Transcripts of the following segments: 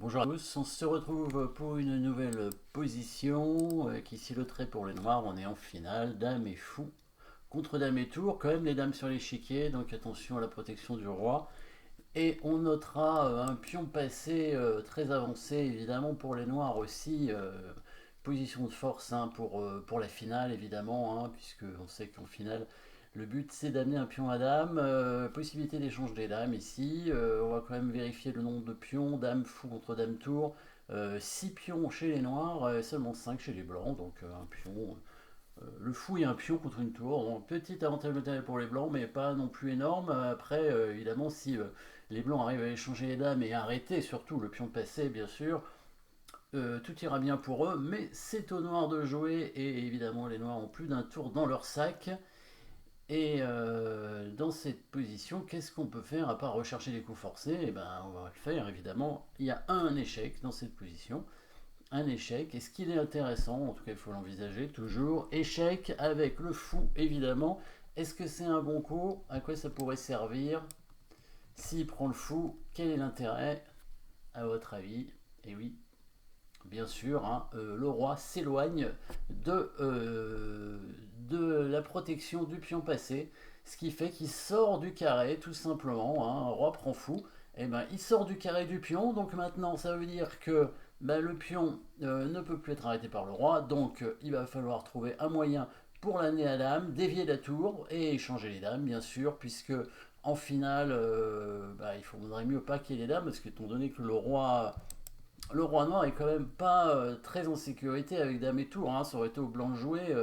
Bonjour à tous, on se retrouve pour une nouvelle position qui siloterait pour les noirs. On est en finale, dame et fou contre dame et tour, quand même les dames sur l'échiquier, donc attention à la protection du roi. Et on notera un pion passé très avancé, évidemment pour les noirs aussi. Position de force hein, pour la finale, évidemment, hein, puisque on sait qu'en finale, le but c'est d'amener un pion à dame. Possibilité d'échange des dames ici. On va quand même vérifier le nombre de pions. Dame fou contre dame tour. 6 pions chez les noirs, seulement 5 chez les blancs. Donc un pion. Le fou et un pion contre une tour. Donc, petit avantage matériel pour les blancs, mais pas non plus énorme. Après, évidemment, si les blancs arrivent à échanger les dames et arrêter surtout le pion passé, bien sûr, tout ira bien pour eux. Mais c'est aux noirs de jouer et évidemment, les noirs ont plus d'un tour dans leur sac. Et dans cette position, qu'est-ce qu'on peut faire à part rechercher les coups forcés? Eh ben, on va le faire évidemment. Il y a un échec dans cette position. Un échec. Est-ce qu'il est intéressant? En tout cas, il faut l'envisager toujours. Échec avec le fou, évidemment. Est-ce que c'est un bon coup? À quoi ça pourrait servir? S'il prend le fou, quel est l'intérêt, à votre avis? Et oui, bien sûr, hein, le roi s'éloigne de la protection du pion passé, ce qui fait qu'il sort du carré, tout simplement. Hein, un roi prend fou, et ben, il sort du carré du pion, donc maintenant ça veut dire que ben, le pion ne peut plus être arrêté par le roi, donc il va falloir trouver un moyen pour l'amener à dame, dévier la tour et échanger les dames, bien sûr, puisque en finale, bah, il faudrait mieux pas qu'il y ait les dames, parce que étant donné que le roi noir est quand même pas très en sécurité avec dame et tour. Hein. Ça aurait été au blanc de jouer.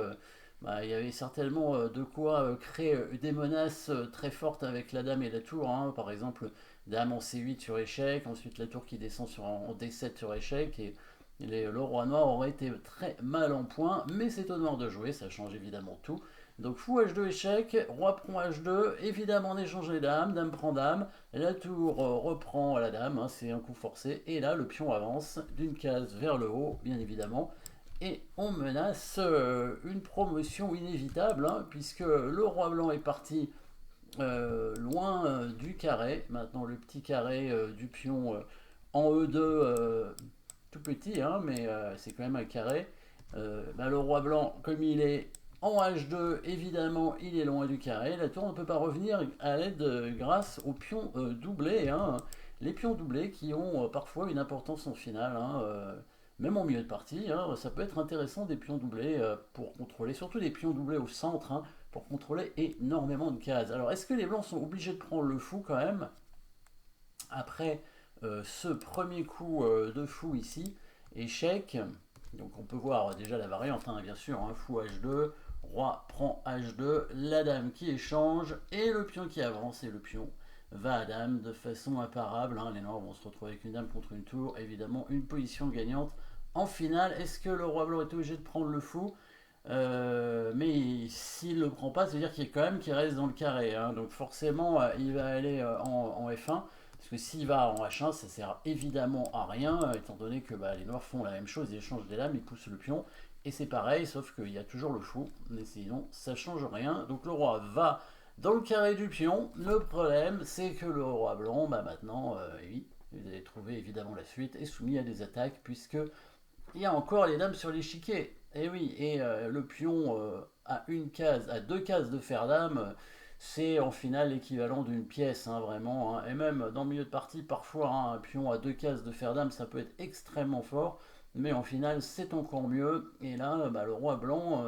Bah, il y avait certainement de quoi créer des menaces très fortes avec la dame et la tour. Hein. Par exemple, dame en C8 sur échec, ensuite la tour qui descend en D7 sur échec. Et le roi noir aurait été très mal en point. Mais c'est au noir de jouer, ça change évidemment tout. Donc fou H2 échec, roi prend H2, évidemment on échange les dames, dame prend dame, la tour reprend à la dame, hein, c'est un coup forcé, et là le pion avance d'une case vers le haut, bien évidemment, et on menace une promotion inévitable, hein, puisque le roi blanc est parti loin du carré, maintenant le petit carré du pion en E2, tout petit, hein, mais c'est quand même un carré. Bah, le roi blanc, comme il est en H2, évidemment, il est loin du carré. La tour ne peut pas revenir à l'aide grâce aux pions doublés. Hein. Les pions doublés qui ont parfois une importance en finale. Hein, même en milieu de partie, hein, ça peut être intéressant des pions doublés pour contrôler, surtout des pions doublés au centre, hein, pour contrôler énormément de cases. Alors, est-ce que les blancs sont obligés de prendre le fou quand même après ce premier coup de fou ici? Échec. Donc on peut voir déjà la variante, hein, bien sûr, hein, fou H2, roi prend H2, la dame qui échange et le pion qui avance et le pion va à dame de façon imparable. Hein. Les noirs vont se retrouver avec une dame contre une tour, évidemment une position gagnante. En finale, est-ce que le roi blanc est obligé de prendre le fou? Mais s'il ne le prend pas, ça veut dire qu'il reste dans le carré. Hein. Donc forcément, il va aller en F1. Parce que s'il va en H1, ça sert évidemment à rien, étant donné que bah, les noirs font la même chose, ils échangent des lames, ils poussent le pion, et c'est pareil, sauf qu'il y a toujours le fou, mais sinon ça change rien. Donc le roi va dans le carré du pion. Le problème, c'est que le roi blanc, bah maintenant, oui, vous allez trouver évidemment la suite, est soumis à des attaques, puisque il y a encore les dames sur l'échiquier. Et oui, et le pion à une case, à deux cases de fer dame, c'est en finale l'équivalent d'une pièce, hein, vraiment. Hein. Et même dans le milieu de partie, parfois, hein, un pion à deux cases de fer dame, ça peut être extrêmement fort. Mais en finale, c'est encore mieux. Et là, bah, le roi blanc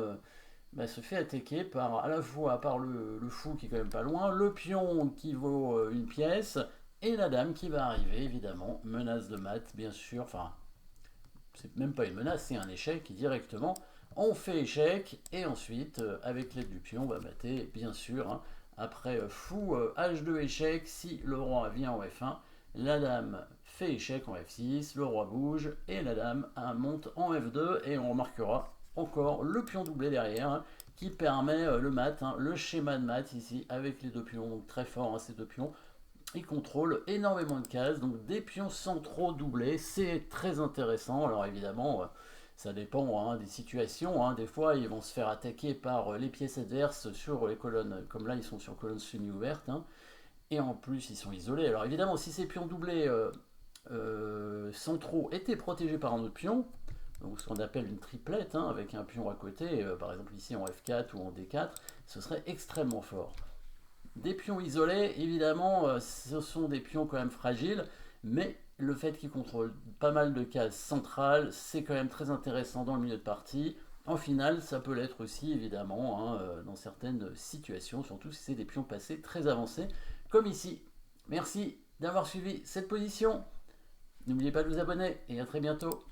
bah, se fait attaquer par à la fois par le fou qui est quand même pas loin, le pion qui vaut une pièce, et la dame qui va arriver, évidemment. Menace de mat, bien sûr. Enfin, c'est même pas une menace, c'est un échec directement. On fait échec et ensuite, avec l'aide du pion, on va mater, bien sûr. Hein, après fou H2 échec, si le roi vient en F1, la dame fait échec en F6, le roi bouge et la dame monte en F2 et on remarquera encore le pion doublé derrière hein, qui permet le mat, hein, le schéma de mat ici avec les deux pions, très fort hein, ces deux pions il contrôle énormément de cases, donc des pions centraux doublés, c'est très intéressant. Alors évidemment, ça dépend hein, des situations. Hein. Des fois, ils vont se faire attaquer par les pièces adverses sur les colonnes, comme là, ils sont sur colonnes semi-ouvertes. Hein. Et en plus, ils sont isolés. Alors évidemment, si ces pions doublés centraux étaient protégés par un autre pion, donc ce qu'on appelle une triplette, hein, avec un pion à côté, par exemple ici en F4 ou en D4, ce serait extrêmement fort. Des pions isolés, évidemment, ce sont des pions quand même fragiles, mais le fait qu'ils contrôlent pas mal de cases centrales, c'est quand même très intéressant dans le milieu de partie. En finale, ça peut l'être aussi, évidemment, hein, dans certaines situations, surtout si c'est des pions passés très avancés, comme ici. Merci d'avoir suivi cette position. N'oubliez pas de vous abonner et à très bientôt.